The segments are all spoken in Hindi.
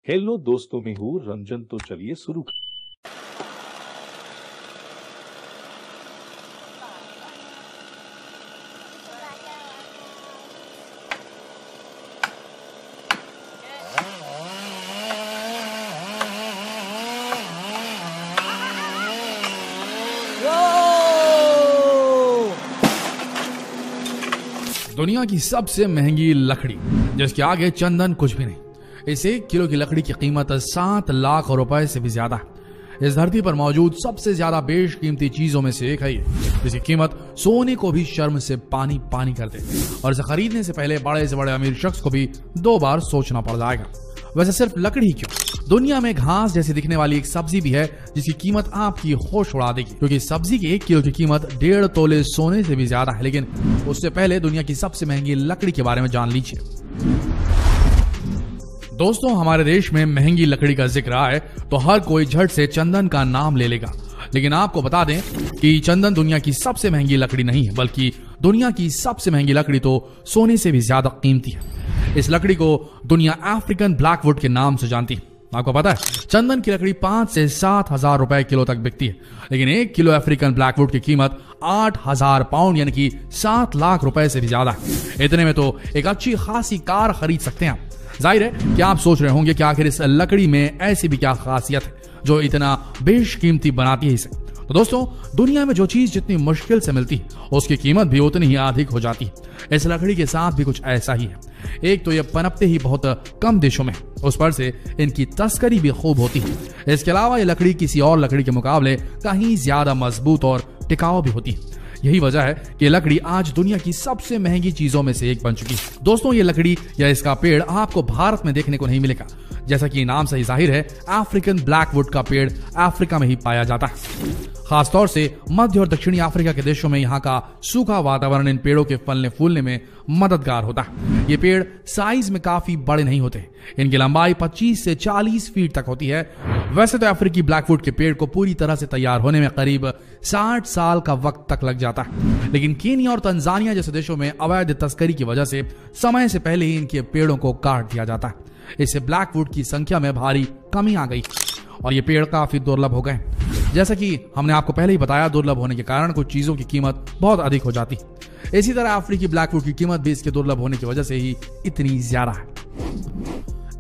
हेलो दोस्तों, मैं हूँ रंजन। तो चलिए शुरू दुनिया की सबसे महंगी लकड़ी, जिसके आगे चंदन कुछ भी नहीं। इस 1 किलो की लकड़ी की कीमत 7 लाख रुपए से भी ज्यादा है। इस धरती पर मौजूद सबसे ज्यादा बेशकीमती चीजों में से एक है ये, जिसकी कीमत सोने को भी शर्म से पानी पानी कर दे, और इसे खरीदने से पहले बड़े से बड़े अमीर शख्स को भी 2 बार सोचना पड़ जाएगा। वैसे सिर्फ लकड़ी क्यों, दुनिया में घास जैसी दिखने वाली एक सब्जी भी है जिसकी कीमत आपकी होश उड़ा देगी, क्योंकि सब्जी की 1 किलो की कीमत 1.5 तोले सोने से भी ज्यादा है। लेकिन उससे पहले दुनिया की सबसे महंगी लकड़ी के बारे में जान लीजिए। दोस्तों, हमारे देश में महंगी लकड़ी का जिक्र आए तो हर कोई झट से चंदन का नाम ले लेगा, लेकिन आपको बता दें कि चंदन दुनिया की सबसे महंगी लकड़ी नहीं है, बल्कि दुनिया की सबसे महंगी लकड़ी तो सोने से भी ज्यादा कीमती है। इस लकड़ी को दुनिया अफ्रीकन ब्लैकवुड के नाम से जानती है। आपको पता है, चंदन की लकड़ी 5 से 7 हजार रुपए किलो तक बिकती है, लेकिन 1 किलो अफ्रीकन ब्लैकवुड की कीमत 8,000 पाउंड यानी कि 7 लाख रुपए से भी ज्यादा है। इतने में तो एक अच्छी खासी कार खरीद सकते हैं आप। जाहिर है कि आप सोच रहे होंगे कि आखिर इस लकड़ी में ऐसी भी क्या खासियत है जो इतना बेशकीमती बनाती है इसे। तो दोस्तों, दुनिया में जो चीज जितनी मुश्किल से मिलती है उसकी कीमत भी उतनी ही अधिक हो जाती है। इस लकड़ी के साथ भी कुछ ऐसा ही है। एक तो ये पनपते ही बहुत कम देशों में, उस पर से इनकी तस्करी भी खूब होती है। इसके अलावा ये लकड़ी किसी और लकड़ी के मुकाबले कहीं ज्यादा मजबूत और टिकाऊ भी होती है। यही वजह है कि लकड़ी आज दुनिया की सबसे महंगी चीजों में से एक बन चुकी है। दोस्तों, ये लकड़ी या इसका पेड़ आपको भारत में देखने को नहीं मिलेगा। जैसा कि नाम से ही जाहिर है, अफ्रीकन ब्लैकवुड का पेड़ अफ्रीका में ही पाया जाता है। खासतौर से मध्य और दक्षिणी अफ्रीका के देशों में यहाँ का सूखा वातावरण इन पेड़ों के फलने फूलने में मददगार होता है। ये पेड़ साइज में काफी बड़े नहीं होते, इनकी लंबाई 25 से 40 फीट तक होती है। वैसे तो अफ्रीकी ब्लैकवुड के पेड़ को पूरी तरह से तैयार होने में करीब 60 साल का वक्त तक लग जाता है, लेकिन कीनिया और तंजानिया जैसे देशों में अवैध तस्करी की वजह से समय से पहले ही इनके पेड़ों को काट दिया जाता है। इससे ब्लैकवुड की संख्या में भारी कमी आ गई और ये पेड़ काफी दुर्लभ हो गए। जैसा कि हमने आपको पहले ही बताया, दुर्लभ होने के कारण कुछ चीजों की कीमत बहुत अधिक हो जाती है। इसी तरह अफ्रीकी ब्लैकवुड की कीमत भी इसके दुर्लभ होने की वजह से ही इतनी ज्यादा है।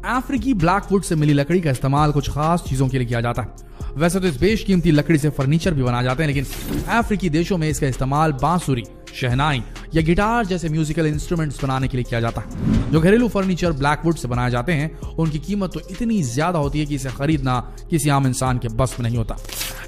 अफ्रीकी ब्लैकवुड से मिली लकड़ी का इस्तेमाल कुछ खास चीजों के लिए किया जाता है। वैसे तो इस बेशकीमती लकड़ी से फर्नीचर भी बनाए जाते हैं, लेकिन अफ्रीकी देशों में इसका इस्तेमाल बांसुरी, शहनाई या गिटार जैसे म्यूजिकल इंस्ट्रूमेंट्स बनाने के लिए किया जाता है। जो घरेलू फर्नीचर ब्लैकवुड से बनाए जाते हैं उनकी कीमत तो इतनी ज्यादा होती है कि इसे खरीदना किसी आम इंसान के बस में नहीं होता।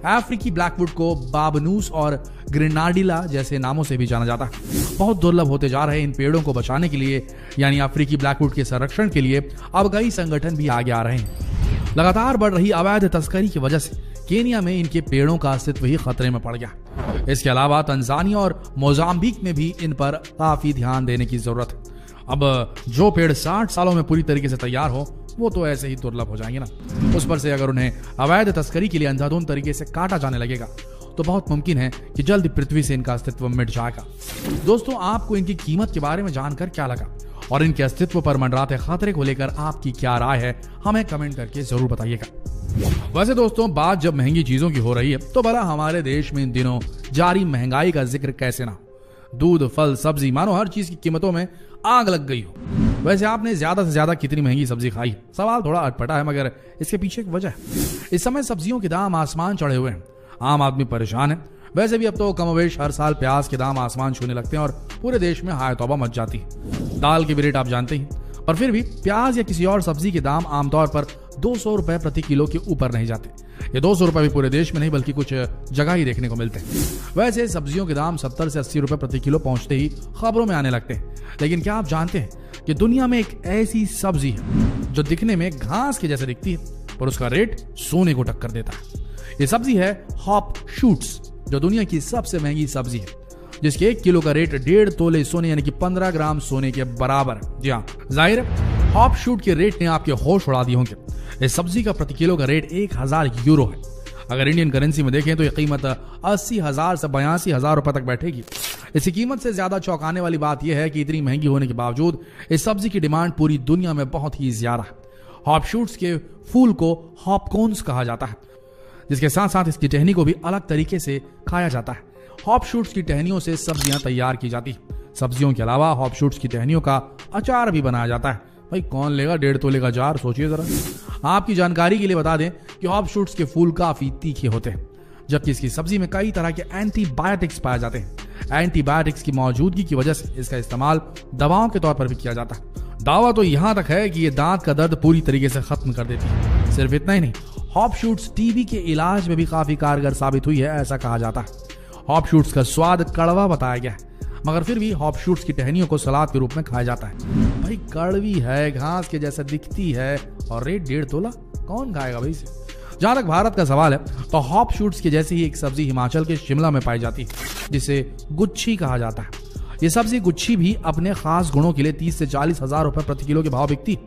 अफ्रीकी ब्लैकवुड को बाबनूस और ग्रेनाडिला जैसे नामों से भी जाना जाता है। बहुत दुर्लभ होते जा रहे इन पेड़ों को बचाने के लिए, यानी अफ्रीकी ब्लैकवुड के संरक्षण के लिए अब कई संगठन भी आगे आ रहे हैं। लगातार बढ़ रही अवैध तस्करी की वजह से केनिया में इनके पेड़ों का अस्तित्व ही खतरे में पड़ गया। इसके अलावा तंजानिया और मोजाम्बिक में भी इन पर काफी ध्यान देने की जरूरत है। अब जो पेड़ 60 सालों में पूरी तरीके से तैयार हो वो तो ऐसे ही दुर्लभ हो जाएंगे ना। उस पर से अगर उन्हें अवैध तस्करी के लिए अंधाधुंध तरीके से काटा जाने लगेगा तो बहुत मुमकिन है कि जल्द पृथ्वी से इनका अस्तित्व मिट जाएगा। दोस्तों, आपको इनकी कीमत के बारे में जानकर क्या लगा और इनके अस्तित्व पर मंडराते खतरे को लेकर आपकी क्या राय है, हमें कमेंट करके जरूर बताइएगा। वैसे दोस्तों, बात जब महंगी चीजों की हो रही है तो भला हमारे देश में इन दिनों जारी महंगाई का जिक्र कैसे ना। दूध, फल, सब्जी, मानो हर चीज की कीमतों में आग लग गई हो। वैसे आपने ज्यादा से ज्यादा कितनी महंगी सब्जी खाई? सवाल थोड़ा अटपटा है, मगर इसके पीछे एक वजह है। इस समय सब्जियों के दाम आसमान चढ़े हुए हैं, आम आदमी परेशान है। वैसे भी अब तो कमोवेश हर साल प्याज के दाम आसमान छूने लगते हैं और पूरे देश में हाय तौबा मच जाती है। दाल के भी रेट आप जानते ही, और फिर भी प्याज या किसी और सब्जी के दाम आमतौर पर 200 रुपए प्रति किलो के ऊपर नहीं जाते। ये 200 रुपए भी पूरे देश में नहीं बल्कि कुछ जगह ही देखने को मिलते हैं। वैसे सब्जियों के दाम 70 से 80 रुपए प्रति किलो पहुंचते ही खबरों में आने लगते हैं। लेकिन क्या आप जानते हैं कि दुनिया में एक ऐसी सब्जी है जो दिखने में घास के जैसे दिखती है पर उसका रेट सोने को टक्कर देता है। ये सब्जी है हॉप शूट्स, जो दुनिया की सबसे महंगी सब्जी है, जिसके 1 किलो का रेट 1.5 तोले सोने यानी कि 15 ग्राम सोने के बराबर है। जी हाँ, जाहिर है हॉप शूट के रेट ने आपके होश उड़ा दिए होंगे। इस सब्जी का प्रति किलो का रेट 1000 यूरो है। अगर इंडियन करेंसी में देखें तो यह कीमत 80,000 से 82,000 रुपए तक बैठेगी। इसकी कीमत से ज्यादा चौंकाने वाली बात यह है कि इतनी महंगी होने के बावजूद इस सब्जी की डिमांड पूरी दुनिया में बहुत ही ज्यादा है। हॉप शूट्स के फूल को हॉपकॉर्न्स कहा जाता है, जिसके साथ साथ इसकी टहनी को भी अलग तरीके से खाया जाता है। हॉप शूट्स की टहनियों से सब्जियां तैयार की जाती है। सब्जियों के अलावा हॉप शूट्स की टहनियों का अचार भी बनाया जाता है। भाई कौन लेगा 1.5 तोले का अचार, सोचिए जरा। आपकी जानकारी के लिए बता दें कि हॉप शूट्स के फूल काफी तीखे होते हैं, जबकि इसकी सब्जी में कई तरह के एंटीबायोटिक्स पाए जाते हैं। एंटीबायोटिक्स की मौजूदगी की वजह से इसका इस्तेमाल दवाओं के तौर पर भी किया जाता है। दावा तो यहां तक है कि ये दांत का दर्द पूरी तरीके से खत्म कर देती है। सिर्फ इतना ही नहीं, हॉप शूट्स टीबी के इलाज में भी काफी कारगर साबित हुई है, ऐसा कहा जाता है। हॉप शूट्स का स्वाद कड़वा बताया गया है, मगर फिर भी हॉप शूट्स की टहनियों को सलाद के रूप में खाया जाता है। भाई कड़वी है, घास के जैसा दिखती है और रेट 1.5 तोला, कौन खाएगा भाई इसे। जहां तक भारत का सवाल है तो हॉप शूट्स की जैसी ही एक सब्जी हिमाचल के शिमला में पाई जाती है, जिसे गुच्छी कहा जाता है। ये सब्जी गुच्छी भी अपने खास गुणों के लिए 30 से 40 हजार रुपए प्रति किलो के भाव बिकती।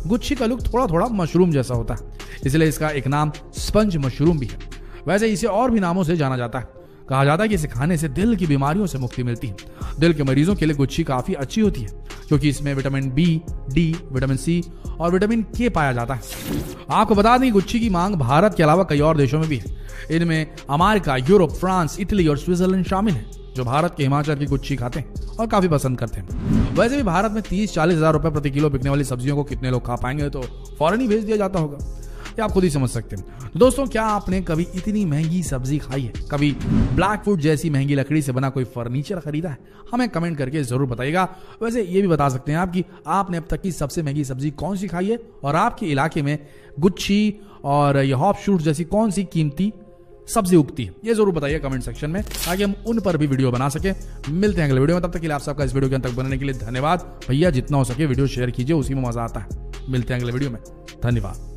गुच्छी का लुक थोड़ा थोड़ा मशरूम जैसा होता है, इसलिए इसका एक नाम स्पंज मशरूम भी है। वैसे इसे और भी नामों से जाना जाता है। कहा जाता है कि इसे खाने से दिल की बीमारियों से मुक्ति मिलती है। दिल के मरीजों के लिए गुच्छी काफी अच्छी होती है, क्योंकि इसमें vitamin B, D, vitamin C और विटामिन के पाया जाता है। आपको बता दें गुच्छी की मांग भारत के अलावा कई और देशों में भी है। इनमें अमेरिका, यूरोप, फ्रांस, इटली और स्विट्जरलैंड शामिल है, जो भारत के हिमाचल की गुच्छी खाते हैं और काफी पसंद करते हैं। वैसे भी भारत में 30-40 हजार रुपए प्रति किलो बिकने वाली सब्जियों को कितने लोग खा पाएंगे, तो फौरन ही भेज दिया जाता होगा। ये आप खुद ही समझ सकते हैं। तो दोस्तों, क्या आपने कभी इतनी महंगी सब्जी खाई है? कभी ब्लैकवुड जैसी महंगी लकड़ी से बना कोई फर्नीचर खरीदा है? हमें कमेंट करके जरूर बताइएगा। वैसे ये भी बता सकते हैं आप कि आपने अब तक की सबसे महंगी सब्जी कौन सी खाई है, और आपके इलाके में गुच्छी और ये हॉप शूट जैसी कौन सी कीमती सब्जी उगती है, ये जरूर बताइए कमेंट सेक्शन में, ताकि हम उन पर भी वीडियो बना सके। मिलते हैं अगले वीडियो में, तब तक के लिए आप सबका इस वीडियो के अंत तक बनने के लिए धन्यवाद। भैया जितना हो सके वीडियो शेयर कीजिए, उसी में मजा आता है। मिलते हैं अगले वीडियो में, धन्यवाद।